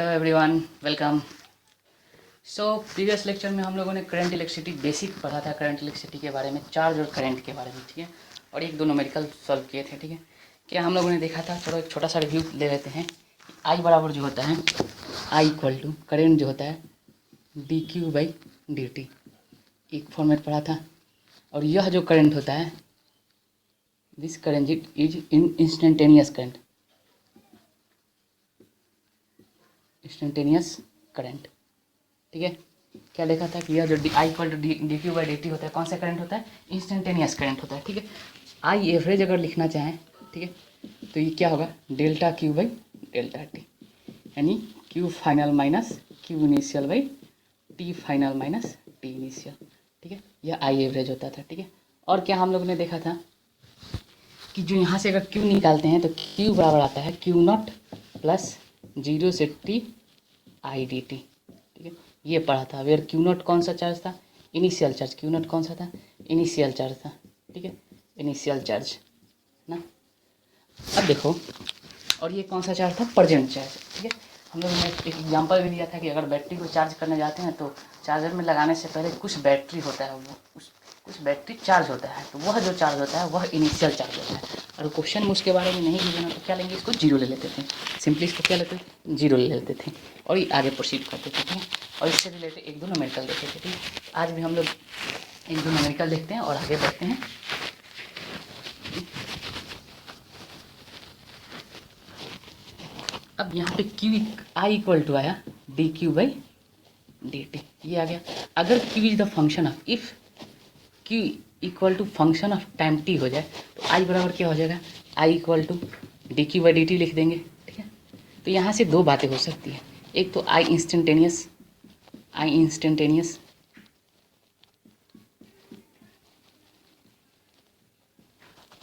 Everyone, welcome. Previous lecture में हम लोगों ने करंट इलेक्ट्रिसिटी बेसिक पढ़ा था, करंट इलेक्ट्रिसिटी के बारे में, चार्ज और करंट के बारे में, ठीक है। और एक दो न्यूमेरिकल सॉल्व किए थे, ठीक है। क्या हम लोगों ने देखा था, चलो एक छोटा सा रिव्यू ले लेते हैं। आई बराबर जो होता है, आई इक्वल टू करेंट जो होता है D Q by D T, एक फॉर्मेट पढ़ा था। और यह जो करंट होता है, this current is instantaneous current, instantaneous current, ठीक है। क्या देखा था कि यह जो I equal to D Q by D T होता है, कौन सा करंट होता है? इंस्टेंटेनियस करंट होता है, ठीक है। आई एवरेज अगर लिखना चाहें, ठीक है, तो ये क्या होगा? Delta Q by delta T, यानी Q final minus Q initial by T final minus T initial, ठीक है। यह आई एवरेज होता था, ठीक है। और क्या हम लोग ने देखा था कि जो यहाँ से अगर क्यू निकालते हैं तो क्यू बराबर आता है क्यू नॉट प्लस 0 से टी आई डी टी, ठीक है। ये पढ़ा था। वेयर क्यू नॉट कौन सा चार्ज था? Initial charge. क्यू नॉट कौन सा था? इनिशियल चार्ज था, ठीक है, इनिशियल चार्ज ना। अब देखो, और ये कौन सा चार्ज था? प्रेजेंट चार्ज, ठीक है। हम लोगों ने एक एग्जांपल भी दिया था कि अगर बैटरी को चार्ज करने जाते हैं तो चार्जर में लगाने से पहले कुछ बैटरी होता है, वो कुछ बैटरी चार्ज होता है, तो वह जो चार्ज होता है वह इनिशियल चार्ज होता है। और क्वेश्चन में उसके बारे में नहीं गिवन तो क्या लेंगे? इसको जीरो ले लेते थे, सिंपली इसको क्या लेते थे? जीरो ले लेते थे, और ये आगे प्रोसीड करते थे, ठीक है। और इससे रिलेटेड एक दो न्यूमेरिकल देखे थे, ठीक है। आज भी हम लोग एक दो न्यूमेरिकल देखते हैं और आगे बढ़ते हैं। अब यहाँ पे क्यू आई इक्वल टू आया D Q by D T, ये आ गया। अगर Q is the function of, if Q equal to function of time T हो जाए तो आई बराबर क्या हो जाएगा? I equal to D Q by D T लिख देंगे, ठीक है। तो यहाँ से दो बातें हो सकती है, एक तो आई इंस्टेंटेनियस,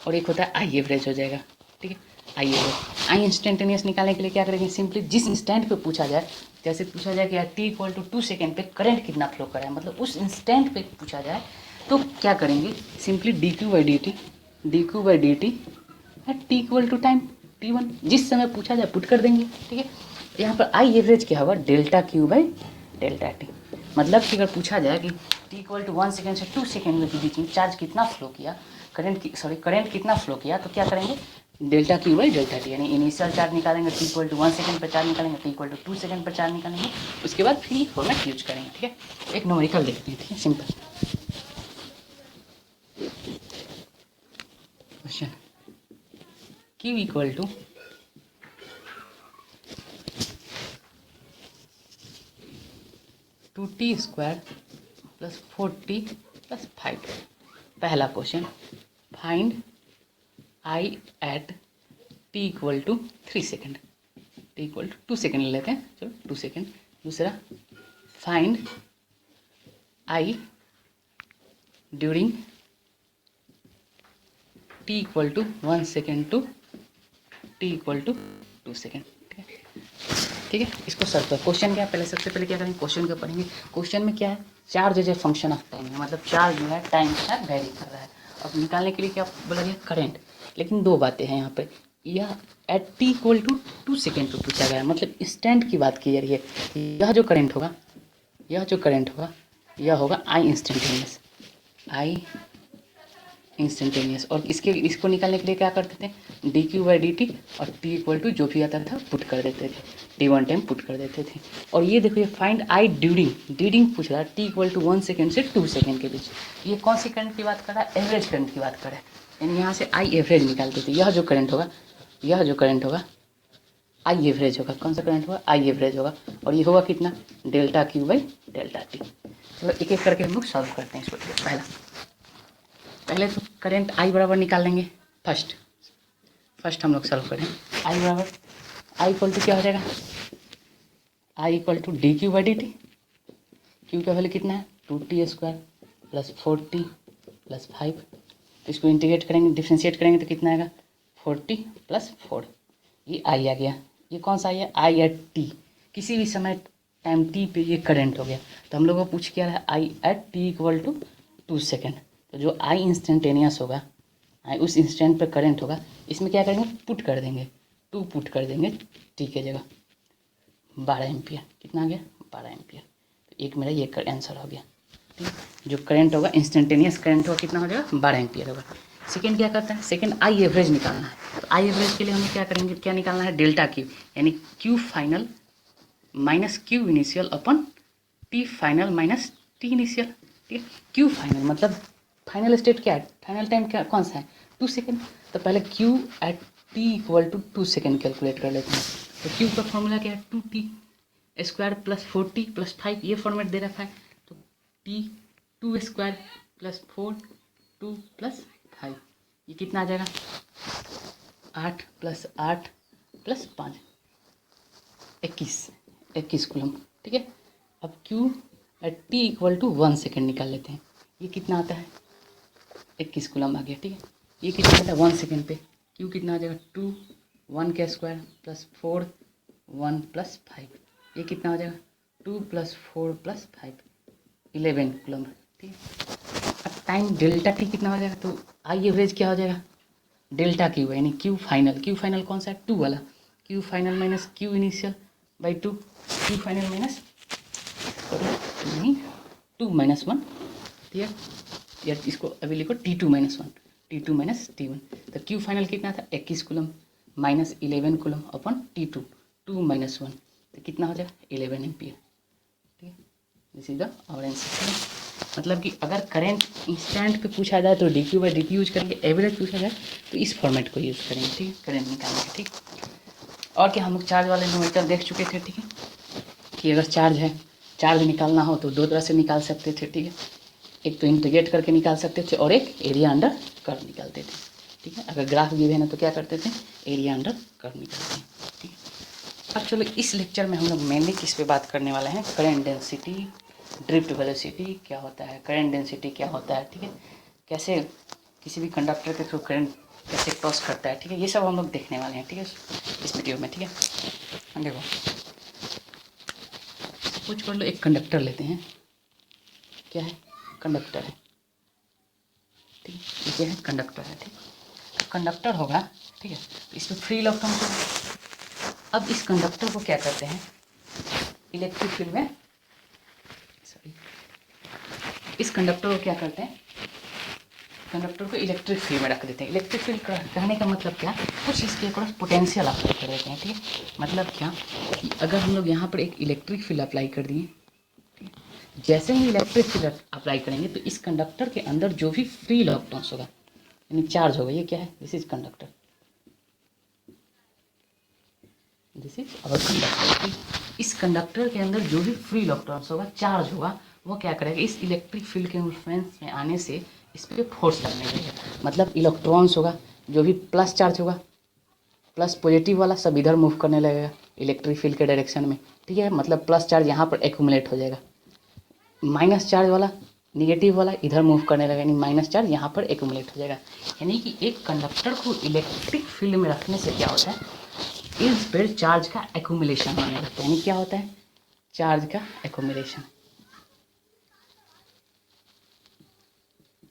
और एक होता है आई एवरेज हो जाएगा, ठीक है। आई एवरेज, आई इंस्टेंटेनियस निकालने के लिए क्या करेंगे? सिंपली जिस इंस्टेंट पे पूछा जाए, जैसे पूछा जाए कि टी इक्वल टू 2 सेकेंड पे करंट कितना फ्लो कर रहा है, मतलब उस इंस्टेंट पे पूछा जाए तो क्या करेंगे? Simply d Q by D t at T equal to time t1, जिस समय पूछा जाए पुट कर देंगे, ठीक है। यहाँ पर आई एवरेज क्या होगा? Delta Q by delta T, मतलब कि अगर पूछा जाए कि टी इक्वल टू 1 सेकेंड से 2 सेकेंड के बीच में चार्ज कितना फ्लो किया, करंट कितना फ्लो किया, तो क्या करेंगे? Delta Q by delta T, यानी इनिशियल चार्ज निकालेंगे टी इक्वल टू 1 सेकेंड पर चार्ज निकालेंगे, टी इक्वल टू 2 सेकेंड पर चार्ज निकालेंगे, उसके बाद फिर ये फॉर्मेट यूज करेंगे, ठीक है। एक न्यूमेरिकल देखते हैं, ठीक है, simple question. Q equal to 2t square plus 4t plus 5। पहला question, find I at t equal to 3 second, t equal to 2 second ले लेते हैं, चलो 2 सेकेंड। दूसरा, find I during t equal to 1 second to t equal to 2 second, ठीक है, ठीक है। इसको सॉल्व कर। क्वेश्चन क्या है? पहले सबसे पहले क्या करेंगे? क्वेश्चन क्या पढ़ेंगे? क्वेश्चन में क्या है? Charge is a function of time है, मतलब चार्ज जो है टाइम के साथ वेरी कर रहा है। अब निकालने के लिए क्या बोला गया? करंट। लेकिन दो बातें हैं यहाँ पे, यह at T equal to 2 second पे पूछा गया है, मतलब इंस्टेंट की बात की जा रही है। यह जो करंट होगा, यह होगा आई इंस्टेंटेनियस, और इसको निकालने के लिए क्या करते थे? D Q by D T, और टी इक्वल टू जो भी आता था पुट कर देते थे, t1 टाइम पुट कर देते थे। और ये देखो, ये फाइंड आई ड्यूरिंग पूछ रहा है टी इक्वल टू 1 सेकेंड से 2 सेकेंड के बीच। ये कौन सी करंट की बात कर रहा है? एवरेज करंट की बात कर रहा है, यानी यहाँ से आई एवरेज निकालते थे। यह जो करंट होगा आई एवरेज होगा। कौन सा करंट होगा? आई एवरेज होगा। और ये होगा कितना? Delta Q by delta T. चलो एक एक करके हम लोग सॉल्व करते हैं इसको। पहले तो करंट आई बराबर निकाल लेंगे। फर्स्ट हम लोग सॉल्व करें। आई बराबर, आई इक्वल टू क्या हो जाएगा? I equal to D Q by D T. Q का वैल्यू कितना है? 2t square plus 4t plus 5। इसको इंटीग्रेट करेंगे, डिफ्रेंशिएट करेंगे तो कितना आएगा? 40 प्लस 4। ये आई आ गया। ये कौन सा आई है? आई एट टी, किसी भी समय टाइम टी पे ये करंट हो गया। तो हम लोग को पूछ क्या रहा है? I at T equal to 2 second. तो जो आई इंस्टेंटेनियस होगा, आई उस इंस्टेंट पर करंट होगा, इसमें क्या करेंगे? पुट कर देंगे, 2 पुट कर देंगे टी के जगह, 12 एम्पियर। कितना आ गया? 12 एम्पियर। तो एक मेरा ये आंसर हो गया। ठीक है, जो करंट होगा इंस्टेंटेनियस करंट होगा कितना हो जाएगा? 12 एम्पियर होगा। सेकेंड क्या करता है? सेकेंड आई एवरेज निकालना है। तो आई एवरेज के लिए हमें क्या करेंगे, क्या निकालना है? डेल्टा क्यू, यानी Q final minus Q initial अपन T final minus T initial. ठीक है, क्यू फाइनल मतलब फाइनल स्टेट क्या है? फाइनल टाइम क्या कौन सा है? 2 सेकेंड। तो पहले q at T equal to 2 second calculate कर लेते हैं। तो क्यू का फॉर्मूला क्या है? 2t square plus 4t plus 5, ये फॉर्मेट दे रखा है। तो t 2 स्क्वायर प्लस 4 2 प्लस 5, ये कितना आ जाएगा? 8 प्लस 8 प्लस 5 21 कूलम। ठीक है, अब Q at T equal to 1 second निकाल लेते हैं। ये कितना आता है? 21 कूलम आ गया। ठीक है, ये कितना आता है 1 सेकेंड पे? Q कितना आ जाएगा? 2 1 का स्क्वायर प्लस 4 1 प्लस 5, ये कितना हो जाएगा? 2 प्लस 4 प्लस 5 11 कूलम। ठीक है, अब टाइम डेल्टा टी कितना हो जाएगा? तो आई एवरेज क्या हो जाएगा? डेल्टा क्यू यानी क्यू फाइनल। क्यू फाइनल कौन सा है? 2 वाला। Q final minus Q initial by 2। Q final minus नहीं 2 माइनस 1। ठीक है, या इसको अभी लिखो T2 minus 1, T2 minus T1। तो क्यू फाइनल कितना था? 21 कूलम माइनस 11 कूलम अपन T2 2 माइनस 1, तो कितना हो जाएगा? 11 एम्पियर। ठीक है, this is the our answer. मतलब कि अगर करंट इंस्टेंट पे पूछा जाए तो dq बाई dt यूज करेंगे, एवरेज पूछा जाए तो इस फॉर्मेट को यूज़ करेंगे। ठीक है, करंट निकालने के। ठीक, और क्या हम लोग चार्ज वाले इन्वर्टर देख चुके थे। ठीक है, कि अगर चार्ज है, चार्ज निकालना हो तो 2 तरह से निकाल सकते थे। ठीक है, एक तो इंटीग्रेट करके निकाल सकते थे और एक एरिया अंडर कर्व निकालते थे। ठीक है, अगर ग्राफ गिवन है तो क्या करते थे? एरिया अंडर कर्व निकालते हैं। ठीक है, अब चलो इस लेक्चर में हम लोग मेनली किस पे बात करने वाले हैं? करंट डेंसिटी, ड्रिफ्ट वेलोसिटी क्या होता है, करंट डेंसिटी क्या होता है। ठीक है, कैसे किसी भी कंडक्टर के थ्रू करंट कैसे क्रॉस करता है। ठीक है, ये सब हम लोग देखने वाले हैं। ठीक है, इस वीडियो में। ठीक है, देखो कुछ कर लो, एक कंडक्टर लेते हैं। क्या है? कंडक्टर है। ठीक है, ये क्या है? कंडक्टर है। ठीक, कंडक्टर होगा। ठीक है, तो इसमें फ्री इलेक्ट्रॉन होगा। अब इस कंडक्टर को क्या करते हैं? इलेक्ट्रिक फील्ड में, सॉरी, इस कंडक्टर को क्या करते हैं? कंडक्टर को इलेक्ट्रिक फील्ड में रख देते हैं। इलेक्ट्रिक फील्ड कहने का मतलब क्या? कुछ इसके क्रॉस पोटेंशियल अप्लाई कर देते हैं। ठीक है, मतलब क्या कि अगर हम लोग यहाँ पर एक इलेक्ट्रिक फील्ड अप्लाई कर दिए, जैसे ही इलेक्ट्रिक फील्ड अप्लाई करेंगे तो इस कंडक्टर के अंदर जो भी फ्री इलेक्ट्रॉन्स होगा यानी चार्ज होगा, ये क्या है? This is conductor, this is our conductor. इस कंडक्टर के अंदर जो भी फ्री इलेक्ट्रॉन्स होगा, चार्ज होगा, वो क्या करेगा? इस इलेक्ट्रिक फील्ड के इन्फ्लुएंस में आने से इस पर फोर्स लगने लगेगा। मतलब इलेक्ट्रॉन्स होगा, जो भी प्लस चार्ज होगा, प्लस पॉजिटिव वाला सब इधर मूव करने लगेगा इलेक्ट्रिक फील्ड के डायरेक्शन में। ठीक है, मतलब प्लस चार्ज यहाँ पर एक्यूमुलेट हो जाएगा, माइनस चार्ज वाला निगेटिव वाला इधर मूव करने लगेगा, यानी माइनस चार्ज यहाँ पर एक्यूमुलेट हो जाएगा। यानी कि एक कंडक्टर को इलेक्ट्रिक फील्ड में रखने से क्या होता है? इस पर चार्ज का एक्यूमुलेशन होने लगता है। यानी क्या होता है? चार्ज का accumulation,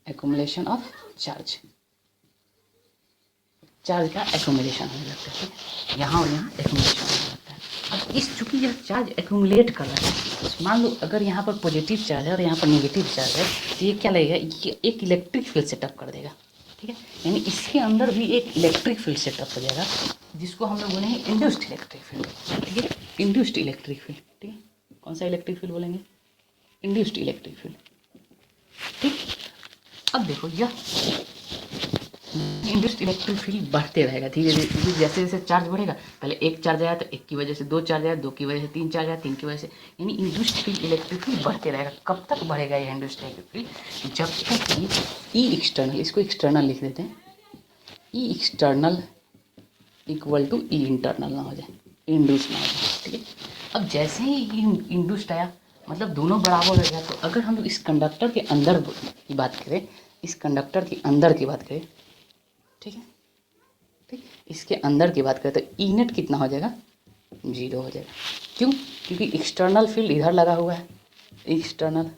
accumulation of charge, charge का एक्यूमुलेशन होने लगता है। ठीक है, यहाँ और यहाँ एक्यूमुलेशन होने लगता है। अब इस चूँकि यह चार्ज एक्यूमुलेट कर रहा है, तो मान लो अगर यहाँ पर पॉजिटिव चार्ज है और यहाँ पर नेगेटिव चार्ज है, तो ये क्या लगेगा? ये एक इलेक्ट्रिक फील्ड सेटअप कर देगा। ठीक है, यानी इसके अंदर भी एक इलेक्ट्रिक फील्ड सेटअप हो जाएगा, जिसको हम लोग बोलेंगे इंड्यूस्ड इलेक्ट्रिक फील्ड। ठीक है, इंड्यूस्ड इलेक्ट्रिक फील्ड। ठीक है, कौन सा इलेक्ट्रिक फील्ड बोलेंगे? Induced electric field. ठीक, अब देखो यह इंड्यूस्ड इलेक्ट्रिक फील्ड बढ़ते रहेगा धीरे धीरे। जैसे जैसे चार्ज बढ़ेगा, पहले एक चार्ज आया तो एक की वजह से 2 चार्ज आया, 2 की वजह से 3 चार्ज आया, 3 की वजह से, यानी इंड्यूस्ड फील्ड इलेक्ट्रिक फील्ड बढ़ते रहेगा। कब तक बढ़ेगा ये इंड्यूस्ड इलेक्ट्रिक फील्ड? जब तक कि ई एक्सटर्नल, इसको एक्सटर्नल लिख देते हैं, E external equal to E internal ना हो जाए, इंड्यूस ना हो जाए। ठीक है, अब जैसे ही इंड्यूस्ड आया मतलब दोनों बराबर हो गया, तो अगर हम लोग इस कंडक्टर के अंदर की बात करें, इस कंडक्टर के अंदर की बात करें, ठीक है, ठीक, इसके अंदर की बात करें तो ई नेट कितना हो जाएगा? 0 हो जाएगा। क्यों? क्योंकि एक्सटर्नल फील्ड इधर लगा हुआ है, एक्सटर्नल,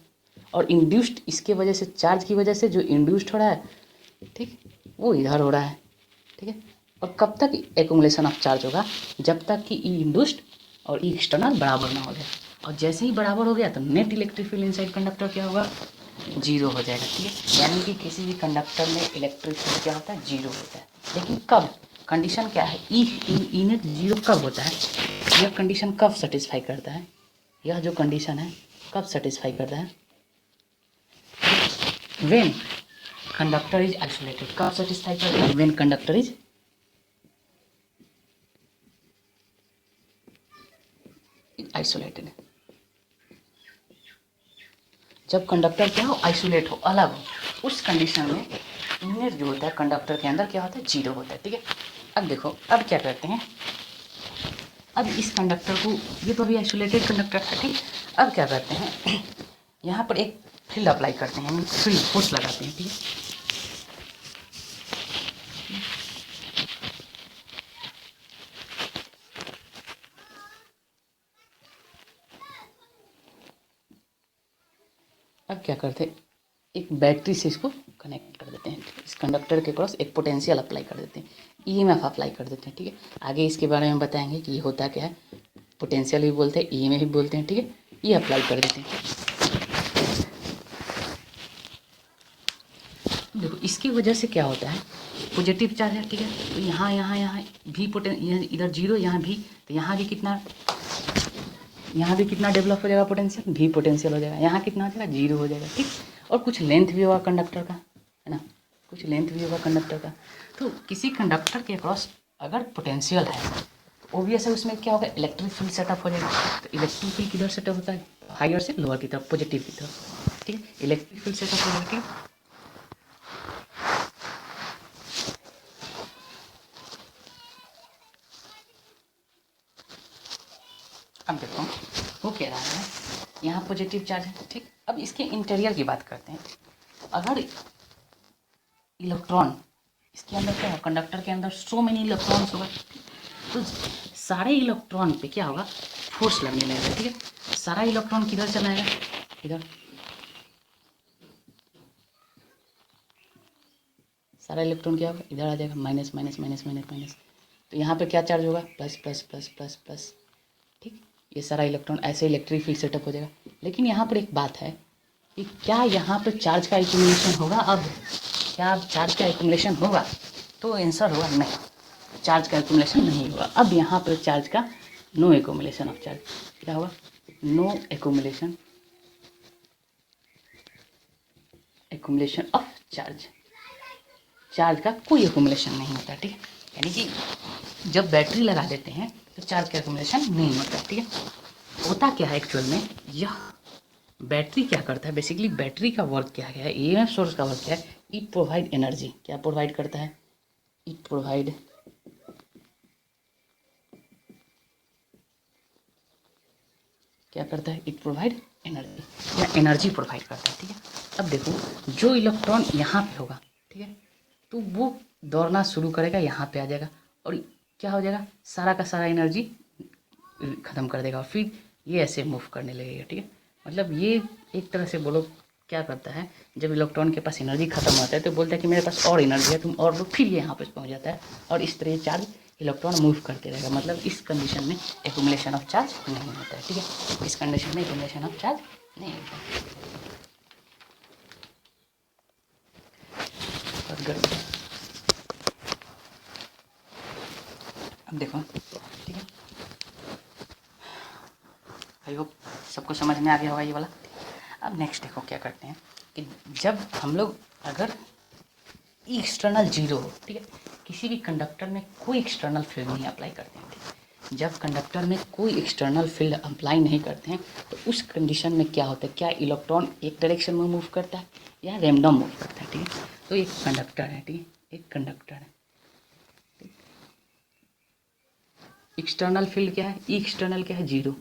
और इंड्यूस्ड इसके वजह से, चार्ज की वजह से जो इंड्यूस्ड हो रहा है, ठीक, वो इधर हो रहा है। ठीक है, और कब तक एक्यूमुलेशन ऑफ चार्ज होगा? जब तक कि ई इंड्यूस्ड और ई एक्सटर्नल बराबर ना हो जाए, और जैसे ही बराबर हो गया तो net electric field inside conductor क्या होगा, जीरो हो जाएगा। ठीक है, यानी कि किसी भी कंडक्टर में इलेक्ट्रिक फील्ड क्या होता है, जीरो होता है। लेकिन कब, कंडीशन क्या है, ई नेट जीरो कब होता है, यह कंडीशन कब सेटिस्फाई करता है, यह जो कंडीशन है कब सेटिस्फाई करता है, व्हेन कंडक्टर इज आइसोलेटेड। कब सेटिस्फाई करता है, व्हेन कंडक्टर इज आइसोलेटेड। जब कंडक्टर क्या हो, आइसोलेट हो, अलग हो, उस कंडीशन में इनर जो होता है कंडक्टर के अंदर क्या होता है, जीरो होता है। ठीक है, अब देखो, अब क्या करते हैं, अब इस कंडक्टर को, ये तो अभी आइसोलेटेड कंडक्टर था, ठीक, अब क्या करते हैं, यहाँ पर एक फील्ड अप्लाई करते हैं, फील्ड फोर्स लगाते हैं। ठीक है, अब क्या करते हैं, एक बैटरी से इसको कनेक्ट कर देते हैं, इस कंडक्टर के क्रॉस एक पोटेंशियल अप्लाई कर देते हैं, ईएमएफ अप्लाई कर देते हैं। ठीक है, आगे इसके बारे में बताएंगे कि ये होता क्या है, पोटेंशियल भी बोलते हैं, ईएमएफ भी बोलते हैं। ठीक है, ये अप्लाई कर देते हैं। देखो, इसकी वजह से क्या होता है, पॉजिटिव चार्ज है। ठीक है, तो यहाँ भी इधर जीरो, यहाँ भी, तो यहाँ भी कितना डेवलप हो जाएगा पोटेंशियल, भी पोटेंशियल हो जाएगा, यहाँ कितना हो जाएगा, जीरो हो जाएगा। ठीक, और कुछ लेंथ भी होगा कंडक्टर का, है ना, कुछ लेंथ भी होगा कंडक्टर का। तो किसी कंडक्टर के क्रॉस अगर पोटेंशियल है तो ऑब्वियस है उसमें क्या होगा, इलेक्ट्रिक फील्ड सेटअप हो जाएगा। तो इलेक्ट्रिक फील्ड किधर सेटअप होता है, हायर से लोअर की तरफ, पॉजिटिव की तरफ। ठीक है, इलेक्ट्रिक फील्ड सेटअप हो जाएगा। ठीक है, अब देखो वो कह रहा है यहाँ पॉजिटिव चार्ज है। ठीक, अब इसके इंटीरियर की बात करते हैं। अगर इलेक्ट्रॉन इसके अंदर क्या है, कंडक्टर के अंदर सो मेनी इलेक्ट्रॉन्स होगा, तो सारे इलेक्ट्रॉन पे क्या होगा, फोर्स लगने लगेगा। ठीक है, सारा इलेक्ट्रॉन किधर चला जाएगा, इधर, सारा इलेक्ट्रॉन क्या होगा, इधर आ जाएगा, minus minus minus minus minus. तो यहाँ पे क्या चार्ज होगा, plus plus plus plus plus. ठीक, ये सारा इलेक्ट्रॉन ऐसे इलेक्ट्रिक फील्ड सेटअप हो जाएगा। लेकिन यहाँ पर एक बात है कि क्या यहाँ पे चार्ज का एक्यूमुलेशन होगा, अब क्या अब चार्ज का एक्यूमुलेशन होगा, तो आंसर होगा नहीं, चार्ज का एक्यूमुलेशन नहीं होगा। अब यहाँ पर चार्ज का नो एक्यूमुलेशन ऑफ चार्ज, क्या होगा, no accumulation of charge, charge का कोई एक्यूमुलेशन नहीं होता। ठीक है, यानी कि जब बैटरी लगा देते हैं तो चार्ज का एक्यूमुलेशन नहीं होता। ठीक है, होता क्या है एक्चुअल में, यह बैटरी क्या करता है, बेसिकली बैटरी का वर्क क्या है, ईएमएफ सोर्स का वर्क क्या है, इट प्रोवाइड एनर्जी। क्या प्रोवाइड करता है, इट प्रोवाइड क्या करता है, इट प्रोवाइड एनर्जी, या एनर्जी प्रोवाइड करता है। ठीक है, अब देखो जो इलेक्ट्रॉन यहाँ पे होगा, ठीक है, तो वो दौड़ना शुरू करेगा, यहाँ पे आ जाएगा, और क्या हो जाएगा, सारा का सारा एनर्जी ख़त्म कर देगा, और फिर ये ऐसे मूव करने लगेगा। ठीक है, मतलब ये एक तरह से बोलो क्या करता है, जब इलेक्ट्रॉन के पास एनर्जी खत्म होता है तो बोलता है कि मेरे पास और एनर्जी है, तुम और लो, फिर ये यहाँ पे पहुँच जाता है, और इस तरह चार्ज इलेक्ट्रॉन मूव करते रहेगा। मतलब इस कंडीशन में एक्यूमुलेशन ऑफ चार्ज नहीं होता है। ठीक है, इस कंडीशन में एक्यूमुलेशन ऑफ चार्ज नहीं होता है। अब देखो, ठीक है, आई होप सबको समझ में आ गया होगा ये वाला। अब नेक्स्ट देखो क्या करते हैं कि जब हम लोग अगर एक्सटर्नल जीरो हो, ठीक है, किसी भी कंडक्टर में कोई एक्सटर्नल फील्ड नहीं अप्लाई करते हैं, ठीक है, जब कंडक्टर में कोई एक्सटर्नल फील्ड अप्लाई नहीं करते हैं तो उस कंडीशन में क्या होता है, क्या इलेक्ट्रॉन एक डायरेक्शन में मूव करता है या रैंडम मूव करता है। ठीक है, तो एक कंडक्टर है, ठीक है, एक कंडक्टर है, एक्सटर्नल फील्ड क्या है, एक्सटर्नल क्या है, जीरो,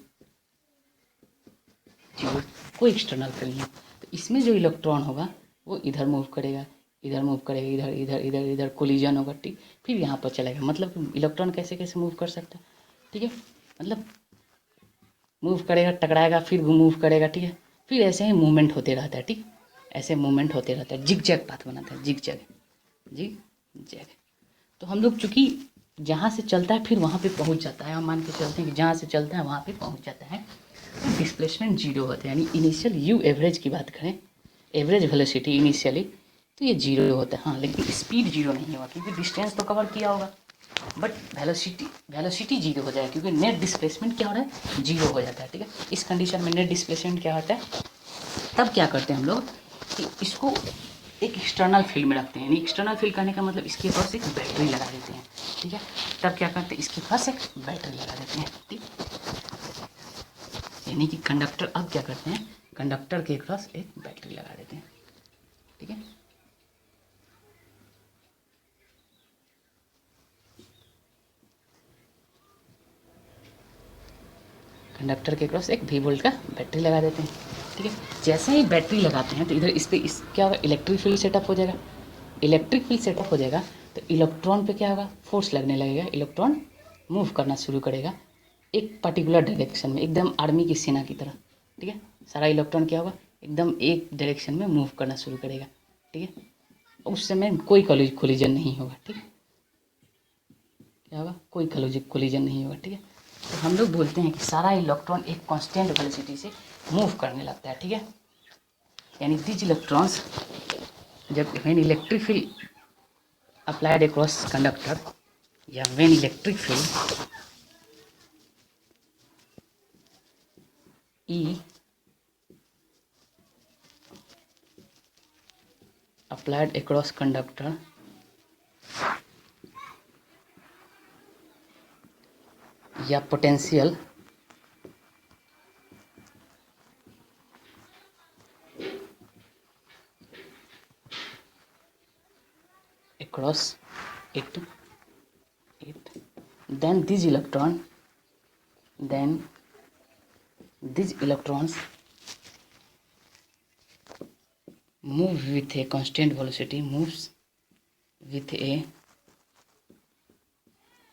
जीरो, कोई एक्सटर्नल फील्ड नहीं। तो इसमें जो इलेक्ट्रॉन होगा वो इधर मूव करेगा, इधर मूव करेगा, इधर इधर इधर इधर कोलिजन होगा। ठीक, फिर यहाँ पर चलेगा। मतलब इलेक्ट्रॉन कैसे कैसे मूव कर सकता है, ठीक है, मतलब मूव करेगा, टकराएगा, फिर मूव करेगा। ठीक है, फिर ऐसे ही मूवमेंट होते रहता है। ठीक, ऐसे मूवमेंट होते रहता है, जिग जैग पाथ बनाता है, जिग जैग, जिग जैग। तो हम लोग चूँकि जहाँ से चलता है फिर वहाँ पे पहुँच जाता है। हम मान के चलते हैं कि जहाँ से चलता है वहाँ पे पहुँच जाता है, तो डिस्प्लेसमेंट जीरो होता है। यानी इनिशियल यू एवरेज की बात करें, एवरेज वेलोसिटी इनिशियली, तो ये जीरो होता है। हाँ, लेकिन स्पीड जीरो नहीं होगा क्योंकि डिस्टेंस तो कवर किया होगा, बट वेलोसिटी जीरो हो जाएगा क्योंकि नेट डिस्प्लेसमेंट क्या हो रहा है, जीरो हो जाता है। ठीक है, इस कंडीशन में नेट डिस्प्लेसमेंट क्या होता है, तब क्या करते हैं हम लोग कि इसको एक एक्सटर्नल फील्ड में रखते हैं। यानी एक्सटर्नल फील्ड करने का मतलब इसके पास एक बैटरी लगा देते हैं। ठीक है, तब क्या करते हैं, इसके पास एक बैटरी लगा देते हैं। ठीक, यानी कि कंडक्टर अब क्या करते हैं, कंडक्टर के पास एक बैटरी लगा देते हैं। ठीक है, कंडक्टर के क्रॉस एक वी वोल्ट का बैटरी लगा देते हैं। ठीक है, जैसे ही बैटरी लगाते हैं तो इधर इस पर इस क्या होगा, इलेक्ट्रिक फील्ड सेटअप हो जाएगा। इलेक्ट्रिक फील्ड सेटअप हो जाएगा तो इलेक्ट्रॉन पे क्या होगा, फोर्स लगने लगेगा। इलेक्ट्रॉन मूव करना शुरू करेगा एक पर्टिकुलर डायरेक्शन में, एकदम आर्मी की सेना की तरह। ठीक है, सारा इलेक्ट्रॉन क्या होगा, एकदम एक डायरेक्शन में मूव करना शुरू करेगा। ठीक है, उस समय कोई कोलिजन नहीं होगा। ठीक है, क्या होगा, कोई कोलिजन नहीं होगा। ठीक है, तो हम लोग बोलते हैं कि सारा इलेक्ट्रॉन एक कांस्टेंट वेलोसिटी से मूव करने लगता है। ठीक है, यानी दीज इलेक्ट्रॉन्स जब when electric field applied across conductor या when electric field E applied across conductor या potential across it then these electrons move with a constant velocity, moves with a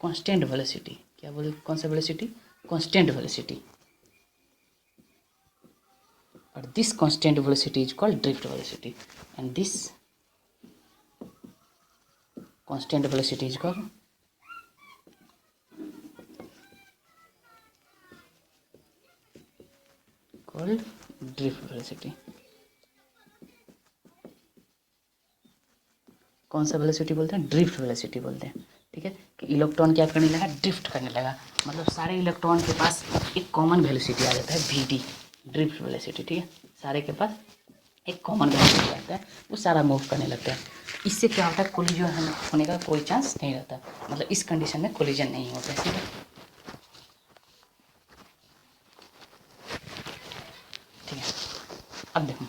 constant velocity। क्या बोले, कौन सा velocity, constant velocity. और this constant velocity is called drift velocity and this constant velocity is called drift velocity. कौन सा velocity बोलते हैं, drift velocity बोलते हैं। ठीक है, कि इलेक्ट्रॉन क्या करने लगा, ड्रिफ्ट करने लगा, मतलब सारे इलेक्ट्रॉन के पास एक कॉमन वेलोसिटी आ जाता है, वी ड्रिफ्ट वेलोसिटी। ठीक है, सारे के पास एक कॉमन वेलोसिटी आता है, वो सारा मूव करने लगता है। इससे क्या होता है, कोलिजन होने का कोई चांस नहीं रहता, मतलब इस कंडीशन में कोलिजन नहीं होता है। ठीक है, ठीक है, अब देखो,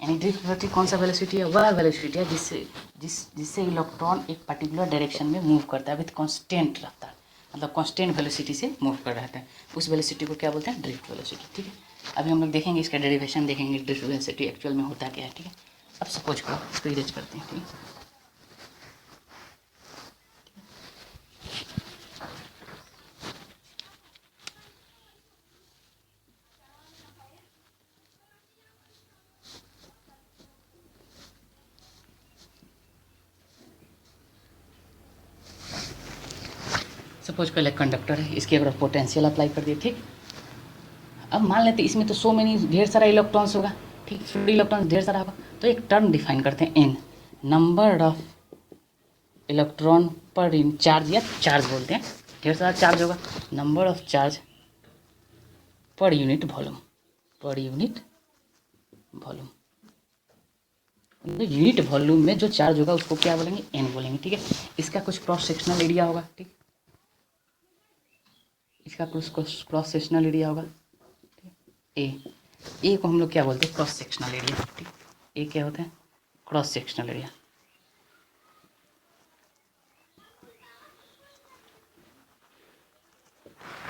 यानी ड्रिफ्ट वेलोसिटी कौन सा वेलोसिटी है, वह वेलोसिटी है जिससे इलेक्ट्रॉन एक पर्टिकुलर डायरेक्शन में मूव करता है विथ कांस्टेंट रहता है, मतलब कांस्टेंट वेलोसिटी से मूव कर रहता है। उस वेलोसिटी को क्या बोलते हैं, ड्रिफ्ट वेलोसिटी। ठीक है, अभी हम लोग देखेंगे इसका डेरिवेशन, देखेंगे ड्रिफ्ट वेलोसिटी एक्चुअल में होता क्या है। ठीक है, अब सपोज करो इसको इरेज करते हैं। ठीक है, सपोज कर ले कंडक्टर है, इसके अगर पोटेंशियल अप्लाई कर दिए। ठीक, अब मान लेते हैं इसमें तो सो मैनी ढेर सारा इलेक्ट्रॉन्स होगा। ठीक, फ्री इलेक्ट्रॉन्स ढेर सारा होगा, तो एक टर्म डिफाइन करते हैं एन, नंबर ऑफ इलेक्ट्रॉन पर इन चार्ज, या चार्ज बोलते हैं, ढेर सारा चार्ज होगा, number of charge per unit volume, पर यूनिट वॉल्यूम, यूनिट वॉल्यूम में जो चार्ज होगा उसको क्या बोलेंगे, एन बोलेंगे। ठीक है, इसका कुछ क्रॉस सेक्शनल एरिया होगा। ठीक, इसका कुछ क्रॉस सेक्शनल एरिया होगा। ए को हम लोग क्या बोलते हैं, क्रॉस सेक्शनल एरिया। ठीक, ए क्या होता है, क्रॉस सेक्शनल एरिया।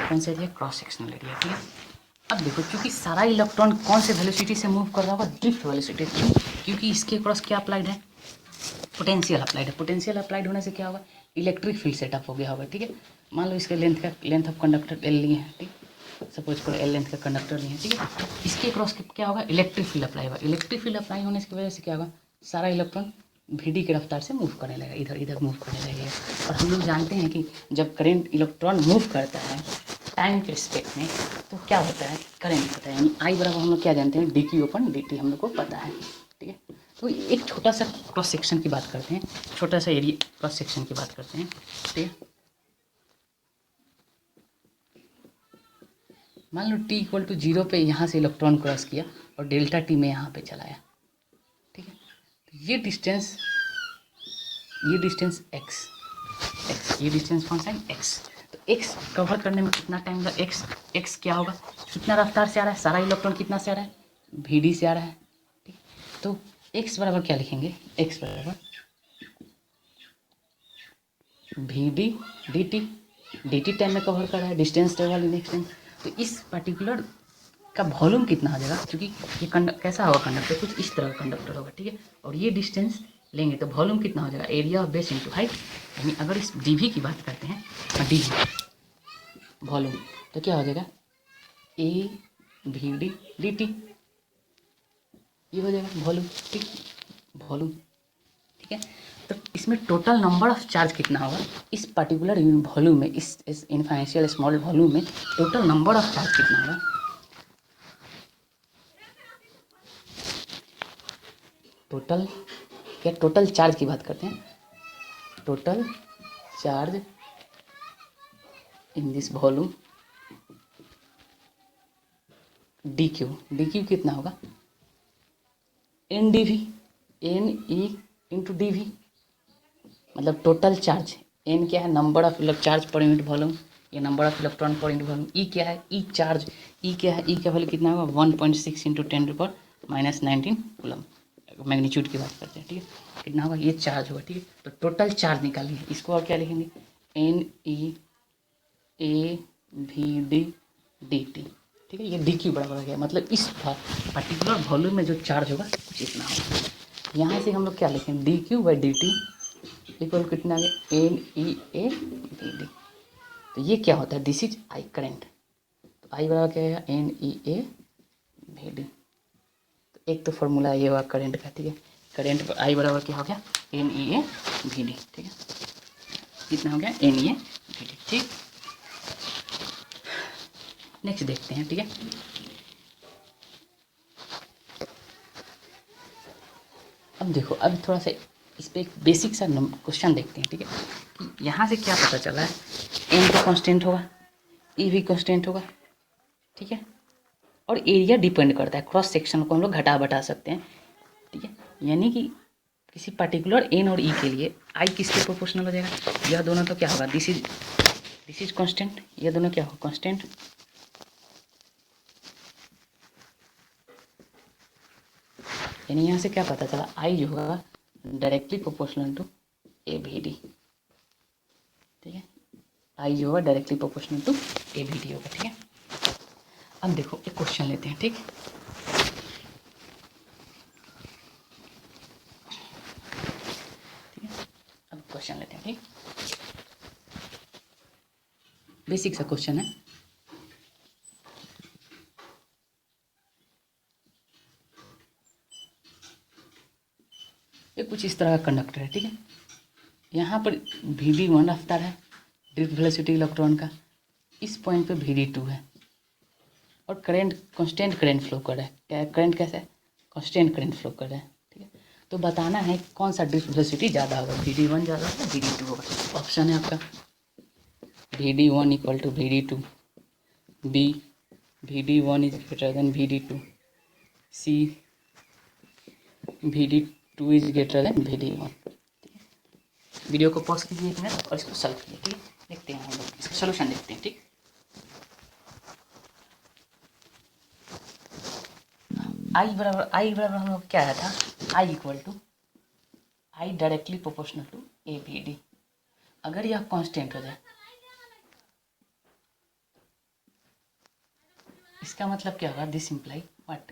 कौन सा एरिया, क्रॉस सेक्शनल एरिया। ठीक है, अब देखो क्योंकि सारा इलेक्ट्रॉन कौन से वेलोसिटी से मूव कर रहा होगा, ड्रिफ्ट वेलोसिटी, क्योंकि इसके क्रॉस क्या अप्लाइड है, पोटेंशियल अप्लाइड है। पोटेंशियल अप्लाइड होने से क्या होगा, इलेक्ट्रिक फील्ड सेटअप हो गया होगा। ठीक है, मान लो इसके लेंथ ऑफ कंडक्टर एल लिए हैं। ठीक, सपोज करो एल लेंथ का कंडक्टर लिए हैं। ठीक है, इसके क्रॉस क्या होगा, इलेक्ट्रिक फील्ड अप्लाई होगा। इलेक्ट्रिक फील्ड अप्लाई होने की वजह से क्या होगा, सारा इलेक्ट्रॉन वी डी की रफ्तार से मूव करने लगेगा, इधर इधर मूव करने लगेगा। और हम लोग जानते हैं कि जब करंट इलेक्ट्रॉन मूव करता है टाइम के रिस्पेक्ट में तो क्या होता है, करंट होता है। यानी आई बराबर हम लोग क्या जानते हैं, डी क्यू अपन डी टी हम लोग को पता है, ठीक है। तो एक छोटा सा क्रॉस सेक्शन की बात करते हैं, छोटा सा एरिया क्रॉस सेक्शन की बात करते हैं, ठीक है। मान लो टी इक्वल टू 0 पे यहाँ से इलेक्ट्रॉन क्रॉस किया और डेल्टा टी में यहाँ पे चलाया, ठीक है। तो ये डिस्टेंस एक्स, ये डिस्टेंस कौन सा है, एक्स। तो एक्स कवर करने में कितना टाइम लगा, एक्स क्या होगा, कितना रफ्तार से आ रहा है, सारा इलेक्ट्रॉन कितना से आ रहा है, वी डी से आ रहा है, ठीक। तो एक्स बराबर क्या लिखेंगे, एक्स बराबर v d d t time में कवर कर रहा है, डिस्टेंस टेबल नेक्स्ट टाइम। तो इस पर्टिकुलर का वॉल्यूम कितना हो जाएगा, क्योंकि ये कैसा होगा कंडक्टर, कुछ इस तरह का कंडक्टर होगा, ठीक है। और ये डिस्टेंस लेंगे तो वॉल्यूम कितना हो जाएगा, area of base into height. यानी अगर इस डीवी की बात करते हैं, डीवी वॉल्यूम, तो क्या हो जाएगा, A V d d T, ये हो जाएगा वॉल्यूम, ठीक, वॉल्यूम, ठीक है। तो इसमें टोटल नंबर ऑफ चार्ज कितना होगा, इस पर्टिकुलर वॉल्यूम में, इस इनफाइनेंशियल स्मॉल वॉल्यूम में टोटल नंबर ऑफ चार्ज कितना होगा, टोटल क्या, टोटल चार्ज की बात करते हैं, total charge in this volume D Q कितना होगा, N D V, N E into D V, मतलब टोटल चार्ज। एन क्या है, number of charge per unit volume, ये number of electron per unit volume. E क्या है, ई charge, ई क्या है, ई का वैल्यू कितना होगा, 1.6 इंटू 10⁻⁻19 कूलम, मैग्नीट्यूड की बात करते हैं, ठीक है। कितना होगा, ये चार्ज होगा, ठीक है। तो टोटल चार्ज निकालिए, इसको और क्या लिखेंगे, n E A V d d t, ठीक है। ये डी क्यू बराबर हो गया, मतलब इस पर्टिकुलर वॉल्यूम में जो चार्ज होगा कुछ इतना होगा। यहाँ से हम लोग क्या लिखेंगे, d Q by D t equal कितना आ गया, n E A V d. तो ये क्या होता है, दिस इज आई करंट। तो आई बराबर क्या आएगा, n E A V d. तो एक तो फॉर्मूला ये हुआ करंट का, ठीक है। करंट आई बराबर क्या हो गया, n E A V d, ठीक है। कितना हो गया, n E A V d, ठीक। नेक्स्ट देखते हैं, ठीक है। अब देखो, अब थोड़ा सा इस पर एक बेसिक सा क्वेश्चन देखते हैं, ठीक है। कि यहाँ से क्या पता चला है, एन तो कांस्टेंट होगा, ई भी कांस्टेंट होगा, ठीक है। और एरिया डिपेंड करता है, क्रॉस सेक्शन को हम लोग घटा बढ़ा सकते हैं, ठीक है। यानी कि किसी पर्टिकुलर एन और ई के लिए आई किसके प्रोपोर्शनल हो जाएगा, यह दोनों तो क्या होगा, दिस इज कांस्टेंट, यह दोनों क्या होगा, कांस्टेंट। यानी यहाँ से क्या पता चला, आई जो होगा directly proportional to a we d, ठीक है। आई जो होगा directly proportional to a we d होगा, ठीक है। अब देखो एक क्वेश्चन लेते हैं, ठीक। अब क्वेश्चन लेते हैं, ठीक। बेसिक सा क्वेश्चन है, ये कुछ इस तरह का कंडक्टर है, ठीक है। यहाँ पर वी डी 1 रफ्तार है, ड्रिफ्ट वेलोसिटी इलेक्ट्रॉन का, इस पॉइंट पे वी डी 2 है, और करंट कांस्टेंट करंट फ्लो कर रहा है। क्या करंट कैसा है, कांस्टेंट करंट फ्लो कर रहा है, ठीक है। तो बताना है कौन सा ड्रिफ्ट वेलोसिटी ज़्यादा होगा, वी डी 1 ज़्यादा होगा, वी डी 2 होगा। ऑप्शन है आपका v d 1 equal to v d 2, b v d 1 is greater than v d 2, c v d 2 is greater than v d 1। Video को पॉज कीजिए एक मिनट और इसको सॉल्व कीजिए, ठीक है। देखते हैं हम लोग इसका सोल्यूशन देखते हैं, ठीक। आई बराबर हम लोग क्या आया था, I equal to I directly proportional to A B D. अगर यह कांस्टेंट हो जाए, इसका मतलब क्या होगा, दिस इम्प्लाई व्हाट,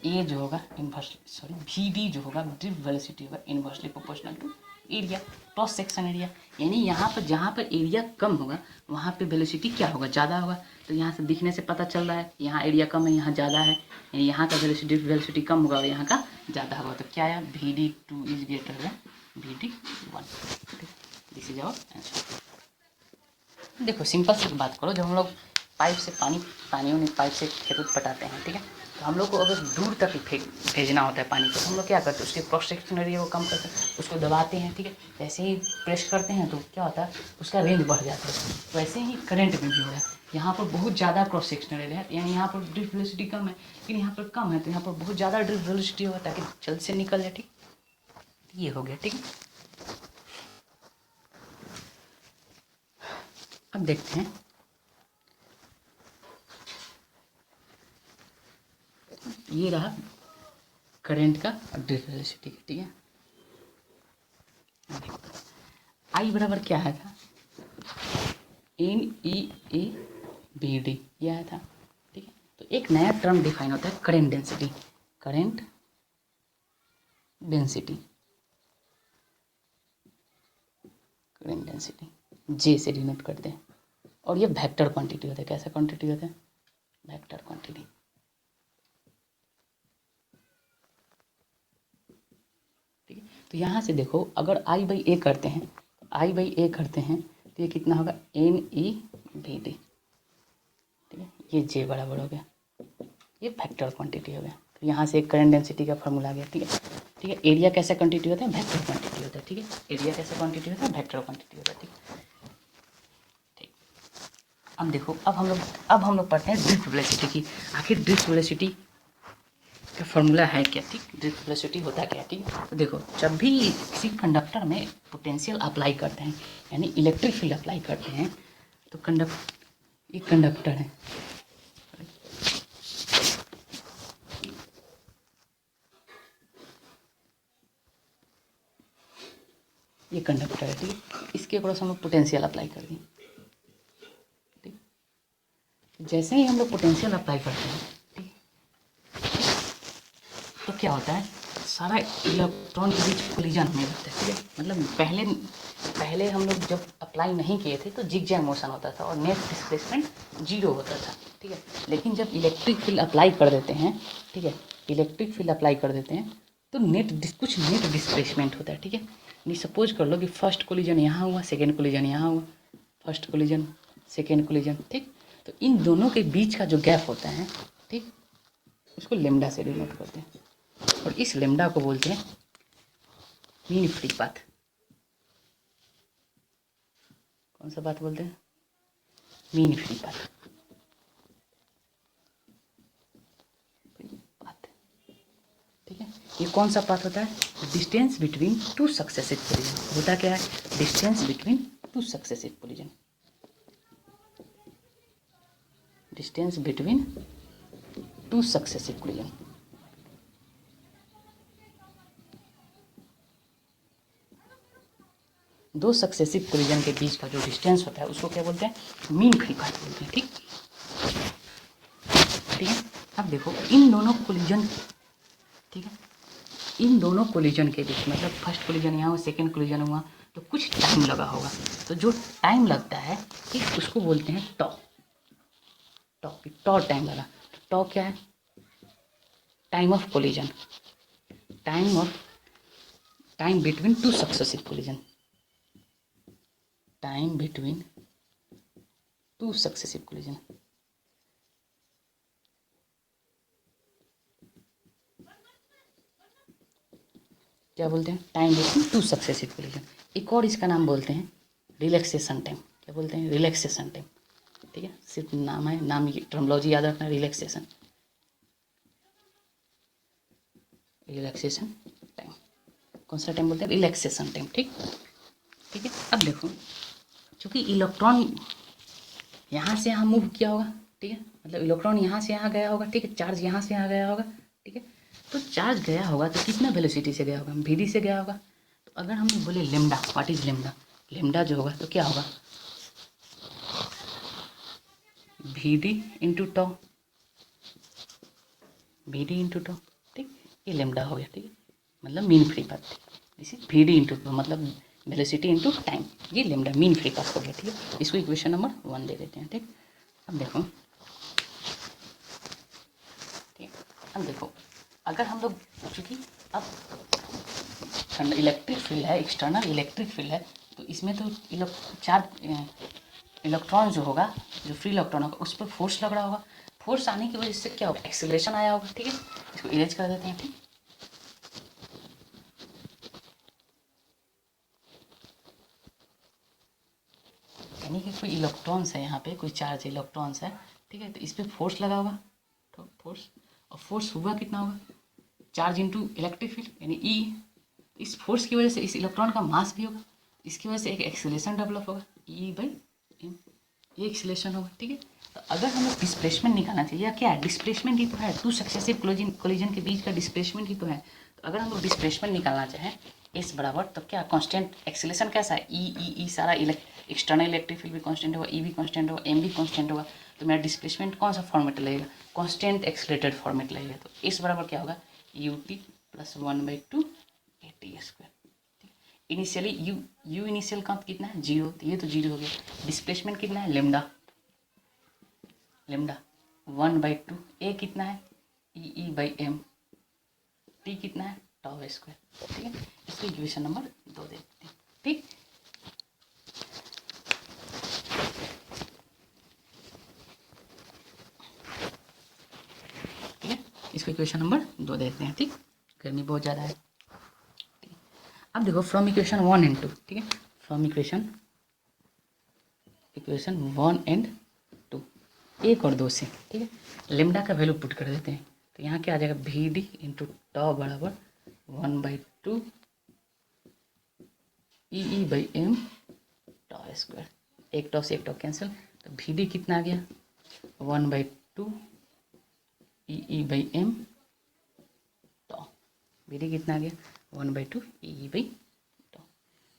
ए जो होगा इनवर्सली, वी डी जो होगा ड्रिफ्ट वेलोसिटी होगा inversely proportional to area, cross section area. यानी यहाँ पर जहाँ पर एरिया कम होगा वहाँ पे वेलोसिटी क्या होगा, ज़्यादा होगा। तो यहाँ से दिखने से पता चल रहा है यहाँ एरिया कम है, यहाँ ज़्यादा है, यानी यहाँ का वेलोसिटी कम होगा और यहाँ का ज़्यादा होगा। तो क्या आया, VD2 is greater than VD1। This is our answer. देखो सिंपल सी बात करो, जब हम लोग पाइप से पाइप से खेत पटाते हैं, ठीक है, तो हम लोग को अगर दूर तक भेजना होता है पानी को, तो हम लोग क्या करते हैं, उसके क्रॉस सेक्शन एरिया को कम करते हैं, उसको दबाते हैं, ठीक है। वैसे ही प्रेस करते हैं तो क्या होता है, उसका रेंज बढ़ जाता है। वैसे ही करंट में भी हो रहा है, यहाँ पर बहुत ज़्यादा क्रॉस सेक्शन एरिया है, यानी यहाँ पर ड्रिफ्ट वेलोसिटी कम है, लेकिन यहाँ पर कम है, तो यहाँ पर बहुत ज़्यादा ड्रिफ्ट वेलोसिटी होगा ताकि जल्द से निकल जाए, ठीक। ये हो गया, ठीक है। अब देखते हैं ये रहा करंट का ड्रिफ्ट वेलोसिटी, ठीक है। आई बराबर क्या आया था, NEA/BD ये आया था, ठीक है। तो एक नया टर्म डिफाइन होता है current density, current density, current density J से डिनोट करते हैं। और ये वेक्टर क्वांटिटी होता है। कैसा क्वांटिटी होता है, वेक्टर क्वांटिटी, ठीक है। तो यहाँ से देखो अगर I/A करते हैं, I/A करते हैं तो ये कितना होगा, NEBD, ठीक है। ये J बराबर हो गया, ये वेक्टर क्वांटिटी हो गया। तो यहाँ से एक करंट डेंसिटी का फॉर्मूला आ गया, ठीक है, ठीक है। एरिया कैसा क्वांटिटी होता है, वेक्टर क्वांटिटी होता है, ठीक है। एरिया कैसा क्वांटिटी होता है, वेक्टर क्वांटिटी होता है, ठीक। अब देखो अब हम लोग पढ़ते हैं ड्रिफ्ट वेलोसिटी की। आखिर ड्रिफ्ट वेलोसिटी का फॉर्मूला है क्या, ठीक। ड्रिफ्ट वेलोसिटी होता क्या, ठीक। तो देखो जब भी किसी कंडक्टर में पोटेंशियल अप्लाई करते हैं, यानी इलेक्ट्रिक फील्ड अप्लाई करते हैं, तो ये कंडक्टर है, ये कंडक्टर है, ठीक। इसके ऊपर हम लोग पोटेंशियल अप्लाई कर दें, ठीक। जैसे ही हम लोग पोटेंशियल अप्लाई करते हैं, ठीक, तो क्या होता है, सारा इलेक्ट्रॉन के बीच कोलिजन होने लगता है, ठीक है। मतलब पहले हम लोग जब अप्लाई नहीं किए थे तो जिगजैग मोशन होता था और नेट डिस्प्लेसमेंट 0 होता था, ठीक है। लेकिन जब इलेक्ट्रिक फील्ड अप्लाई कर देते हैं, ठीक है, इलेक्ट्रिक फील्ड अप्लाई कर देते हैं तो कुछ नेट डिस्प्लेसमेंट होता है, ठीक है। नहीं सपोज कर लो कि फर्स्ट कोलिजन यहाँ हुआ, सेकेंड कोलिजन यहाँ हुआ, फर्स्ट कोलिजन सेकेंड कोलिजन, ठीक। तो इन दोनों के बीच का जो गैप होता है, ठीक, उसको लेमडा से डिनोट करते हैं और इस लेमडा को बोलते हैं मीन फ्री पाथ। कौन सा बात बोलते हैं, मीन फ्री पाथ, ठीक है। ये कौन सा पाथ होता है, distance between two successive collision होता क्या है, distance between two successive collision, distance between two successive collision. दो सक्सेसिव कोलिजन के बीच का जो डिस्टेंस होता है उसको क्या बोलते हैं, मीन फ्री पाथ बोलते हैं, ठीक, ठीक है। अब देखो इन दोनों कोलिजन, ठीक है, इन दोनों कोलिजन के बीच, मतलब फर्स्ट कोलिजन यहाँ हुआ, सेकेंड कोलिजन हुआ, तो कुछ टाइम लगा होगा। तो जो टाइम लगता है, ठीक, उसको बोलते हैं टॉ टाइम लगा। टॉ क्या है, time of collision, time between two successive collision, time between two successive collision. क्या बोलते हैं, time between two successive collision. एक और इसका नाम बोलते हैं रिलैक्सेशन टाइम। क्या बोलते हैं, रिलैक्सेशन टाइम, ठीक है। सिर्फ नाम है, नाम की टर्मोलॉजी याद रखना, रिलैक्सेशन टाइम। कौन सा टाइम बोलते हैं, रिलैक्सेशन टाइम, ठीक, ठीक है। अब देखो चूँकि इलेक्ट्रॉन यहाँ से यहाँ मूव किया होगा, ठीक है, मतलब इलेक्ट्रॉन यहाँ से यहाँ गया होगा, ठीक है, चार्ज यहाँ से यहाँ गया होगा, ठीक है। तो चार्ज गया होगा तो कितना वेलोसिटी से गया होगा, VD से गया होगा। तो अगर हम बोले lambda, what is lambda, lambda जो होगा तो क्या होगा, VD into tau, VD into tau, ठीक। ये लेमडा हो गया, ठीक है, मतलब mean free path, this is v d into मतलब वेलोसिटी इंटू टाइम, ये लेमडा मीन फ्री पाथ हो गया। ठीक है, इसको इक्वेशन नंबर 1 दे देते हैं। ठीक, अब देखो, ठीक, अब देखो अगर हम लोग, चूँकि अब इलेक्ट्रिक फील्ड है, एक्सटर्नल इलेक्ट्रिक फील्ड है, तो इसमें तो चार इलेक्ट्रॉन जो होगा, जो फ्री इलेक्ट्रॉन होगा, उस पर फोर्स लग रहा होगा। फोर्स आने की वजह से क्या होगा, एक्सेलरेशन आया होगा। ठीक है, इसको इरेज कर देते हैं। ठीक, यानी कि कोई इलेक्ट्रॉन्स है यहाँ पे, कोई चार्ज इलेक्ट्रॉन्स है। ठीक है, तो इस पर फोर्स लगा होगा, तो फोर्स, और फोर्स हुआ कितना होगा, चार्ज इंटू इलेक्ट्रिक फील्ड यानी ई। इस फोर्स की वजह से इस इलेक्ट्रॉन का मास भी होगा, इसकी वजह से एक एक्सेलरेशन डेवलप होगा, ई बाई एम, ये एक्सेलरेशन होगा। ठीक है, तो अगर हमें डिस्प्लेसमेंट निकालना चाहिए, या क्या है, डिस्प्लेसमेंट ही तो है, टू सक्सेसिव कोलिजन के बीच का डिस्प्लेसमेंट ही तो है। तो अगर हम लोग डिस्प्लेसमेंट निकालना चाहें एस बराबर, तो क्या कांस्टेंट एक्सेलरेशन कैसा है, ई सारा एक्सटर्नल इलेक्ट्रिक फील्ड भी कांस्टेंट होगा, ई भी कांस्टेंट होगा, एम भी कांस्टेंट होगा, तो मेरा डिस्प्लेसमेंट कौन सा फॉर्मेट लगेगा, कांस्टेंट एक्सेलरेटेड फॉर्मेट लगेगा। तो एस बराबर क्या होगा, U T plus 1/2 A T square. Initially you initial का कितना है, 0, तो ये तो 0 हो गया। डिस्प्लेसमेंट कितना है, लेमडा 1/2, ए कितना है, ई बाई एम, टी कितना है, टाउ स्क्वायर। ठीक है, इसको इक्वेशन नंबर 2 दे देते हैं। ठीक, ठीक है, इसको इक्वेशन नंबर 2 दे देते हैं। ठीक, गर्मी बहुत ज़्यादा है। अब देखो फ्रॉम इक्वेशन 1 एंड 2, ठीक है, फ्रॉम इक्वेशन 1 एंड 2, 1 और 2 से, ठीक है, लेमडा का वैल्यू पुट कर देते हैं। तो यहाँ क्या आ जाएगा, वी डी इंटू टॉ बराबर 1/2 E by M tau square. एक टॉ से एक टॉ कैंसिल, तो वी डी कितना आ गया, 1/2 E by M tau. V D कितना आ गया, 1/2 E by tau.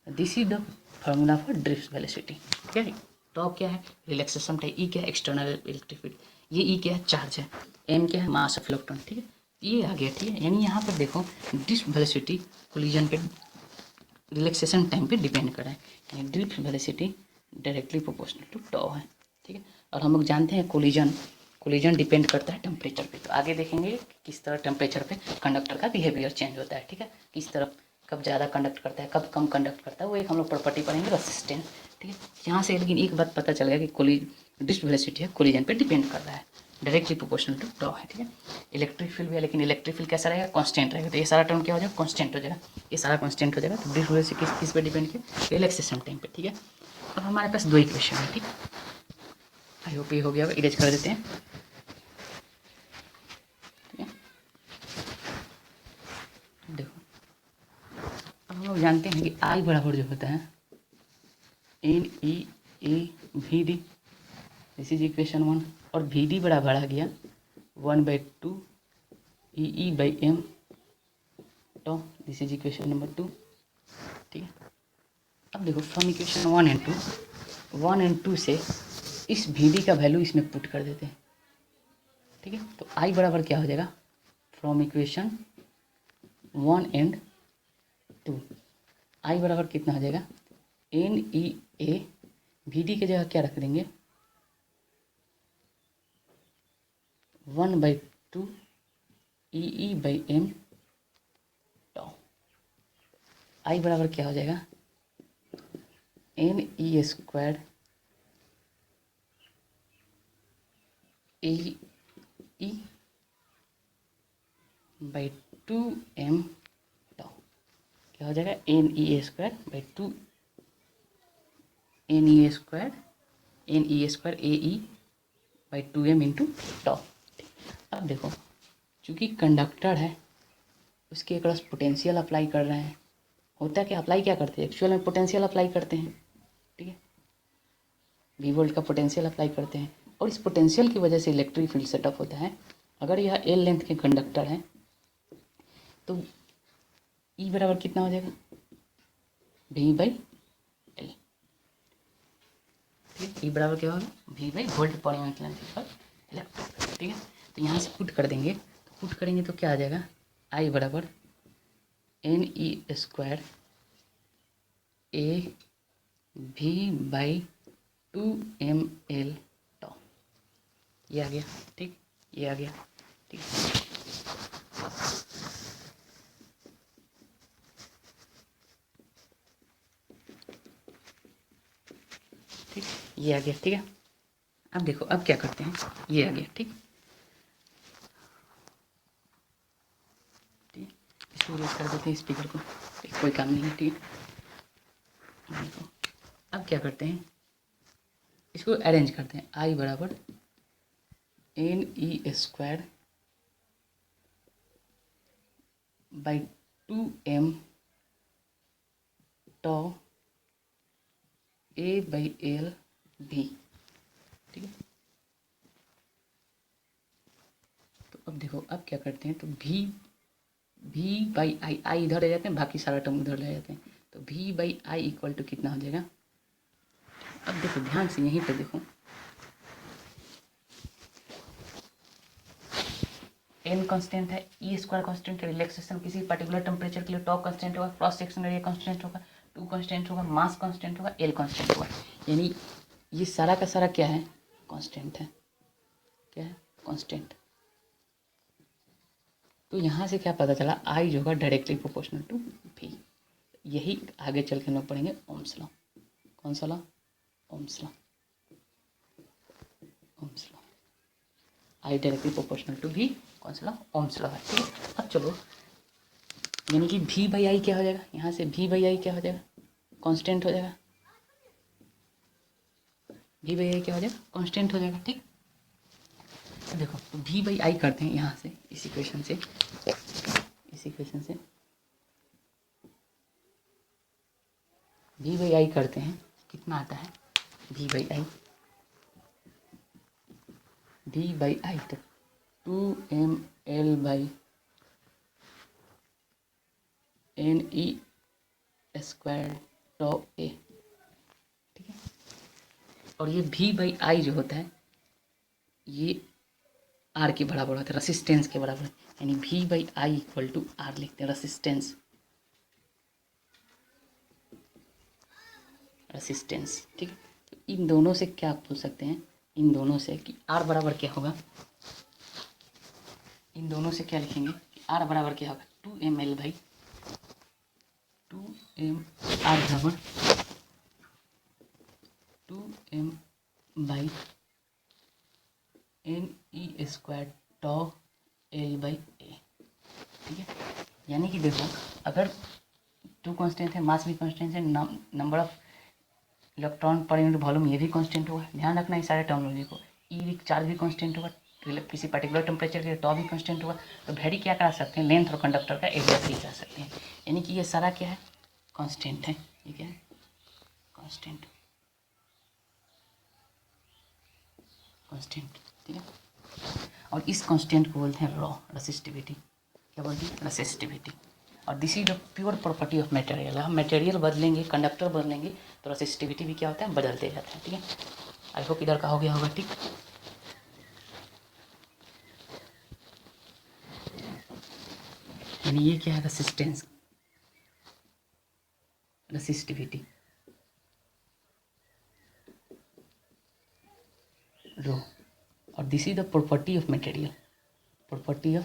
This is the formula for drift velocity. ठीक है, टॉ क्या है, रिलैक्सेशन टाइम, ई क्या है, एक्सटर्नल इलेक्ट्रिक फील्ड, ये ई क्या है, चार्ज है, एम क्या है, मास ऑफ इलेक्ट्रॉन। ठीक है, ये आ गया। ठीक है, यानी यहाँ पर देखो ड्रिफ्ट वेलोसिटी कोलिजन पे रिलैक्सेशन टाइम पे डिपेंड कर रहा है, यानी drift velocity directly proportional to tau है। ठीक है, और हम लोग जानते हैं कोलिजन डिपेंड करता है टेम्परेचर पे। तो आगे देखेंगे कि किस तरह टेम्परेचर पे कंडक्टर का बिहेवियर चेंज होता है। ठीक है, किस तरह कब ज़्यादा कंडक्ट करता है, कब कम कंडक्ट करता है, वो एक हम लोग प्रॉपर्टी पढ़ेंगे, रेसिस्टेंस। ठीक है, यहाँ से लेकिन एक बात पता चल गया कि ड्रिफ्ट वेलोसिटी है कोलिजन पे डिपेंड कर रहा है, डायरेक्टली प्रोपोर्शनल टू टॉ है। ठीक है, इलेक्ट्रिक फील्ड भी है, लेकिन इलेक्ट्रिक फील्ड कैसा रहेगा, कांस्टेंट रहेगा। तो ये सारा टर्म क्या हो जाएगा, कांस्टेंट हो जाएगा, ये सारा कांस्टेंट हो जाएगा। तो ड्रिफ्ट वेलोसिटी किस पे डिपेंड किया, रिलैक्सेशन टाइम पे। ठीक है, अब हमारे पास 2 इक्वेशन है। ठीक, आई होप ये हो गया होगा, इरेज कर देते हैं। ठीक है, देखो अब हम लोग जानते हैं कि आई बराबर जो होता है N E A V D, this is equation 1, और वी डी बराबर आ गया 1/2 E by M tau, this is equation number 2। ठीक है, अब देखो फ्रॉम इक्वेशन 1 एंड 2 से इस वी डी का वैल्यू इसमें पुट कर देते हैं। ठीक है, तो आई बराबर क्या हो जाएगा, फ्रॉम इक्वेशन 1 एंड 2, आई बराबर कितना हो जाएगा, N E A, we d की जगह क्या रख देंगे, 1/2 ई बाई एम टॉ। आई बराबर क्या हो जाएगा, N E square E by 2m tau, क्या हो जाएगा, N E square by 2 N E square A E by 2m into tau. अब देखो चूँकि कंडक्टर है, उसके क्रॉस पोटेंशियल अप्लाई कर रहे हैं, होता है कि अप्लाई क्या करते हैं, एक्चुअल में पोटेंशियल अप्लाई करते हैं। ठीक है, वी वोल्ट का पोटेंशियल अप्लाई करते हैं, और इस पोटेंशियल की वजह से इलेक्ट्रिक फील्ड सेटअप होता है। अगर यह एल लेंथ के कंडक्टर है तो ई बराबर कितना हो जाएगा, वी बाई एल। ठीक है, ई बराबर क्या होगा, वी बाई वोल्ट पर यूनिट लेंथ पर इलेक्ट्रिक। ठीक है, तो यहाँ से पुट कर देंगे, तो पुट करेंगे तो क्या आ जाएगा, आई बराबर NE² AV/2ml tau, ये आ गया। ठीक, ये आ गया। ठीक, ठीक, ये आ गया। ठीक है, अब देखो अब क्या करते हैं, ये आ गया। ठीक, ठीक, इसको रेस कर देते हैं स्पीकर को, कोई काम नहीं है। ठीक है, देखो अब क्या करते हैं, इसको अरेंज करते हैं। I बराबर NE² by 2m tau A/L V। ठीक है, तो अब देखो अब क्या करते हैं, तो V/I इधर ले जाते हैं, बाकी सारा टर्म उधर ले जाते हैं, तो V/I इक्वल टू कितना हो जाएगा। अब देखो ध्यान से यहीं पे देखो, n कांस्टेंट है, E² कांस्टेंट है, रिलैक्सेशन किसी पर्टिकुलर टेम्परेचर के लिए टॉप कांस्टेंट होगा, क्रॉस सेक्शन एरिया कांस्टेंट होगा, 2 कांस्टेंट होगा, मास कांस्टेंट होगा, L कांस्टेंट होगा। यानी ये सारा का सारा क्या है, कांस्टेंट है। क्या है, कांस्टेंट। तो यहाँ से क्या पता चला, I जो होगा डायरेक्टली प्रोपोर्शनल टू V। यही आगे चल के हम लोग पढ़ेंगे ओम्स लॉ। कौन सा law, Ohm's law. Ohm's law, I directly proportional to V, कौन सा लॉ, ओम्स लॉ है। ठीक है, अब चलो, यानी कि V/I क्या हो जाएगा, यहाँ से V/I क्या हो जाएगा, कांस्टेंट हो जाएगा। V/I क्या हो जाएगा, कांस्टेंट हो जाएगा। ठीक, तो देखो तो V/I करते हैं यहाँ से, इस इक्वेशन से, V/I करते हैं, कितना आता है V/I तो 2mL/NE² tau A। ठीक है, और ये V/I जो होता है ये R के बराबर होता है, रेसिस्टेंस के बराबर, यानी V/I इक्वल टू R लिखते हैं, रेसिस्टेंस। ठीक है, तो इन दोनों से क्या बोल सकते हैं, इन दोनों से कि R बराबर क्या होगा, इन दोनों से क्या लिखेंगे कि R बराबर क्या होगा, 2mL/2m, R बराबर 2m/NE² tau L/A। ठीक है, यानी कि देखो अगर 2 कांस्टेंट है, मास भी कांस्टेंट है, number of electron per unit volume ये भी कांस्टेंट होगा। ध्यान रखना इस सारे टर्मिनोलॉजी को, ई चार्ज भी कांस्टेंट होगा, किसी पर्टिकुलर टेम्परेचर के लिए टॉ भी कांस्टेंट होगा, तो वेरी क्या करा सकते हैं, लेंथ और कंडक्टर का एरिया भी करा सकते हैं। यानी कि ये सारा क्या है, कांस्टेंट है। ये क्या है, कांस्टेंट। ठीक है, और इस कांस्टेंट को बोलते हैं रॉ रेसिस्टिविटी। क्या बोलते हैं, रेसिस्टिविटी। और this is the pure property of material. हम मटेरियल बदलेंगे, कंडक्टर बदलेंगे, तो रेसिस्टिविटी भी क्या होता है, बदलते जाते हैं। ठीक है, आई होप इधर का हो गया होगा। ठीक, यानी ये क्या है, रेसिस्टेंस, रेसिस्टिविटी रो, और this is the property of material, property of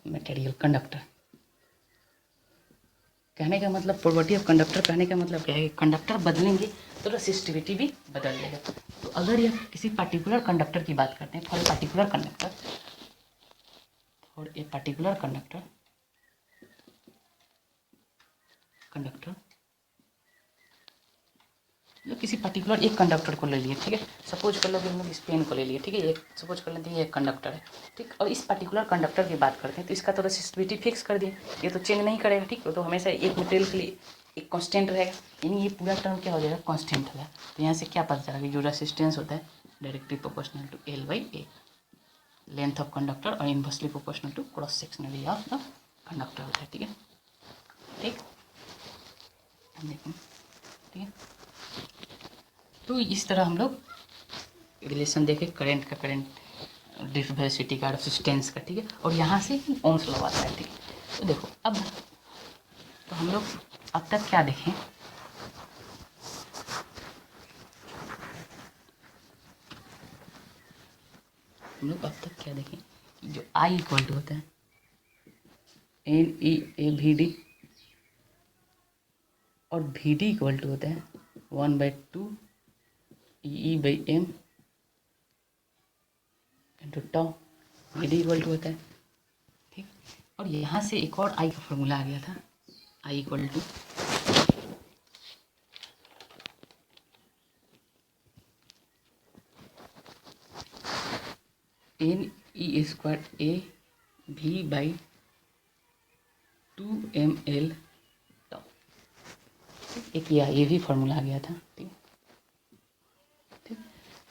material, conductor. कहने का मतलब, प्रॉपर्टी ऑफ कंडक्टर कहने का मतलब क्या है, कंडक्टर बदलेंगे तो रेसिस्टिविटी भी बदल जाएगा। तो अगर यह किसी पर्टिकुलर कंडक्टर की बात करते हैं, फॉर ए पर्टिकुलर कंडक्टर, जो किसी पर्टिकुलर एक कंडक्टर को ले लिए। ठीक है, सपोज कर लो कि हम लोग इस पेन को ले लिए। ठीक है, एक सपोज कर लेते हैं ये एक कंडक्टर है। ठीक, और इस पर्टिकुलर कंडक्टर की बात करते हैं, तो इसका तो रेसिस्टिविटी फिक्स कर दिए, ये तो चेंज नहीं करेगा। ठीक, तो हमेशा एक मटेरियल के लिए एक कांस्टेंट रहेगा, यानी ये पूरा टर्म क्या हो जाएगा, कांस्टेंट हो जाएगा। तो यहाँ से क्या पता चला कि जो रेसिस्टेंस होता है directly proportional to L/A, length of conductor, और inversely proportional to cross sectional area of the conductor होता है। ठीक है, ठीक, देखो ठीक है, तो इस तरह हम लोग रिलेशन देखे करंट का, करंट डिवेलोसिटी का, रेसिस्टेंस का, ठीक है, और यहाँ से ही ओम्स लॉ आता है, ठीक है। तो देखो अब तो हम लोग अब तक क्या देखें, हम लोग अब तक क्या देखें, जो आई इक्वल टू होता है N E A V d, और वी डी इक्वल टू होता है 1/2 E/m into tau, v d equal to होता है, ठीक। और यहाँ से एक और आई का फॉर्मूला आ गया था, I equal to NE² A V by 2ml tau, एक ये भी फार्मूला आ गया था, ठीक ठीक।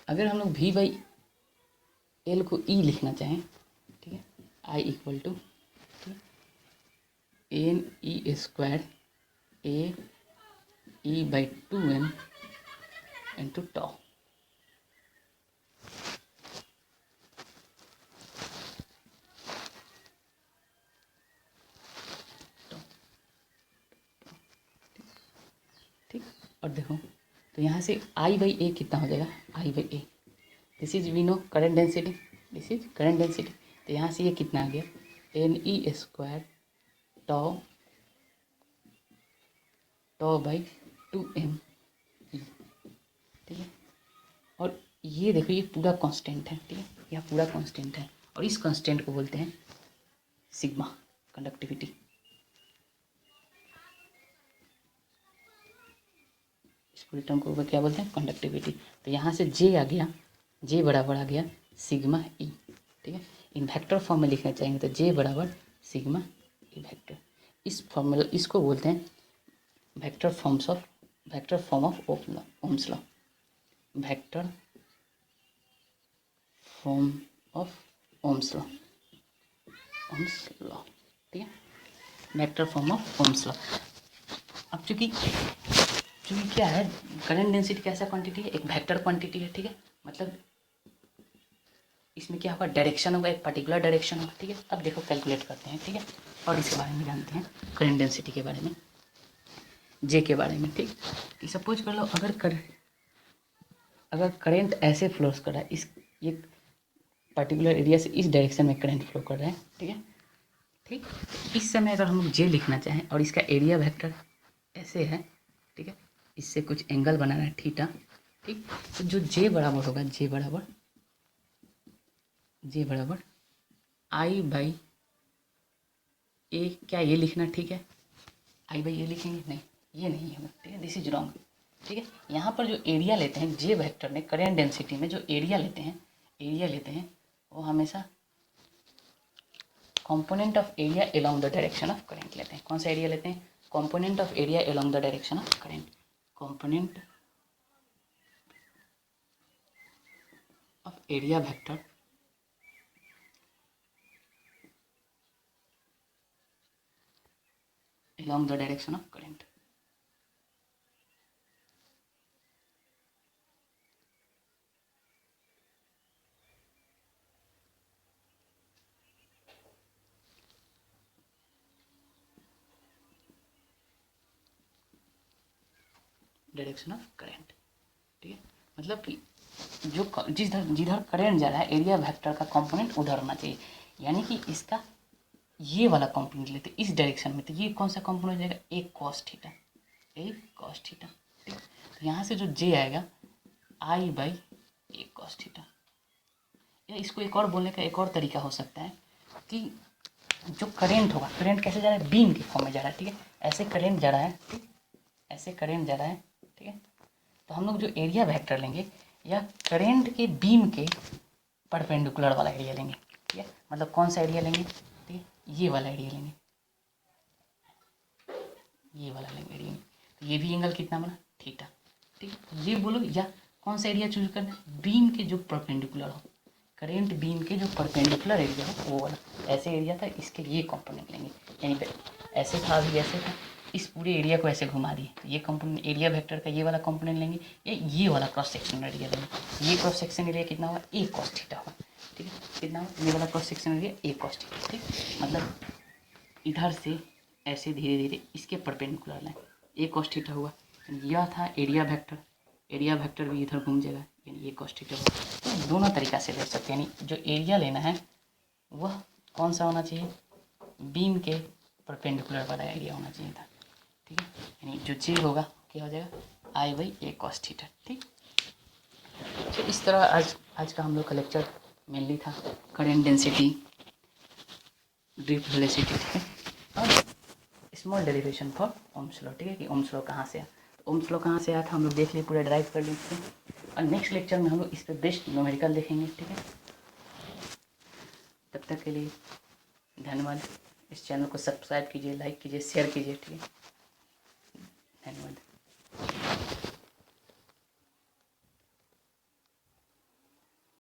अगर हम लोग v बाई एल को ई लिखना चाहें, ठीक है, I equal to NE² A E by 2m into tau, ठीक। और देखो तो यहाँ से I बाई ए कितना हो जाएगा, I by a, this is we know current density, this is current density, तो यहाँ से ये कितना आ गया NE² tau tau by 2m, ठीक है। और ये देखो ये पूरा कांस्टेंट है, ठीक है, यह पूरा कांस्टेंट है, और इस कांस्टेंट को बोलते हैं सिग्मा कंडक्टिविटी। इस पूरी टर्म को क्या बोलते हैं, कंडक्टिविटी। तो यहाँ से जे आ गया, जे बराबर आ गया सिग्मा ई, ठीक है। इन वेक्टर फॉर्म में लिखना चाहेंगे तो जे बराबर सिग्मा ई वेक्टर। इस फॉर्मूला इसको बोलते हैं vector form of Ohm's law, vector form of Ohm's law, ठीक है, vector form of Ohm's law. अब चूंकि क्या है, करंट डेंसिटी कैसा क्वांटिटी है, एक वेक्टर क्वांटिटी है, ठीक है, मतलब इसमें क्या होगा, डायरेक्शन होगा, एक पर्टिकुलर डायरेक्शन होगा, ठीक है। अब देखो कैलकुलेट करते हैं, ठीक है, और इसके बारे में जानते हैं, करंट डेंसिटी के बारे में, जे के बारे में, ठीक। सपोज कर लो अगर करंट ऐसे फ्लोस कर रहा है, इस ये पर्टिकुलर एरिया से इस डायरेक्शन में करंट फ्लो कर रहा है, ठीक है, ठीक। इस समय अगर हम लोग जे लिखना चाहें और इसका एरिया वेक्टर ऐसे है, ठीक है, इससे कुछ एंगल बनाना है थीटा, ठीक, तो जो जे बराबर होगा, जे बराबर आई बाई ए, क्या ये लिखना ठीक है, आई बाई ए लिखेंगे, नहीं ये नहीं है, ठीक है, दिस इज रॉन्ग, ठीक है। यहाँ पर जो एरिया लेते हैं जे वेक्टर में, करंट डेंसिटी में जो एरिया लेते हैं वो हमेशा component of area along the direction of current लेते हैं। कौन सा एरिया लेते हैं, component of area along the direction of current, component of area vector along the direction of current। Direction of current, ठीक है, मतलब कि जो जिधर करंट जा रहा है एरिया वेक्टर का कंपोनेंट उधर होना चाहिए, यानी कि इसका ये वाला कंपोनेंट लेते इस डायरेक्शन में, तो ये कौन सा कंपोनेंट जाएगा, एक कॉस थीटा, ठीक। तो यहाँ से जो जे आएगा आई बाई एक कॉस थीटा, या इसको एक और बोलने का एक और तरीका हो सकता है कि जो करंट होगा, करंट कैसे जा रहा है, बीम के फॉर्म में जा रहा है, ठीक है, ऐसे करंट जा रहा है, ठीक, ऐसे करंट जा रहा है, ठीक है। तो हम लोग जो एरिया वेक्टर लेंगे या करंट के बीम के परपेंडिकुलर वाला एरिया लेंगे, ठीक है, मतलब कौन सा एरिया लेंगे, ठीक है, ये वाला एरिया लेंगे, ये वाला लेंगे एरिया, तो ये भी एंगल कितना बना, थीटा, ठीक। ये बोलो या कौन सा एरिया चूज करना है, बीम के जो परपेंडिकुलर हो, करेंट बीम के जो परपेंडिकुलर एरिया हो वो वाला, ऐसे एरिया था, इसके ये कंपोनेंट लेंगे, यानी ऐसे था अभी ऐसे था, इस पूरे एरिया को ऐसे घुमा दिए, तो ये कंपोनेंट एरिया वेक्टर का ये वाला कंपोनेंट लेंगे, या ये वाला क्रॉस सेक्शन एरिया लेंगे, ये क्रॉस सेक्शन एरिया कितना होगा, एक कॉस थीटा होगा, ठीक है, कितना ये वाला क्रॉस सेक्शन हो गया ए कॉस थीटा। ठीक, मतलब इधर से ऐसे धीरे धीरे इसके परपेंडिकुलर लाइन ए कॉस थीटा हुआ। यह था एरिया वेक्टर, एरिया वेक्टर भी इधर घूम जाएगा, यानी ये कॉस थीटा हुआ। तो दोनों तरीक़ा से ले सकते हैं, यानी जो एरिया लेना है वह कौन सा होना चाहिए, बीम के परपेंडिकुलर वाला एरिया होना चाहिए था। ठीक है, यानी जो जे होगा क्या हो जाएगा आई बाई ए कॉस थीटा। ठीक, तो इस तरह आज का हम लोग का लेक्चर मेनली था करंट डेंसिटी, ड्रिफ्ट वेलोसिटी, ठीक है, और small derivation for Ohm's law. ठीक है, कि ओम्स लॉ कहाँ से आया, तो ओम्स लॉ कहाँ से आया था हम लोग देख लिए, पूरा ड्राइव कर लिए। और नेक्स्ट लेक्चर में हम लोग इस पर बेस्ट न्यूमेरिकल देखेंगे। ठीक है, तब तक के लिए धन्यवाद। इस चैनल को सब्सक्राइब कीजिए, लाइक कीजिए, शेयर कीजिए। ठीक है, धन्यवाद।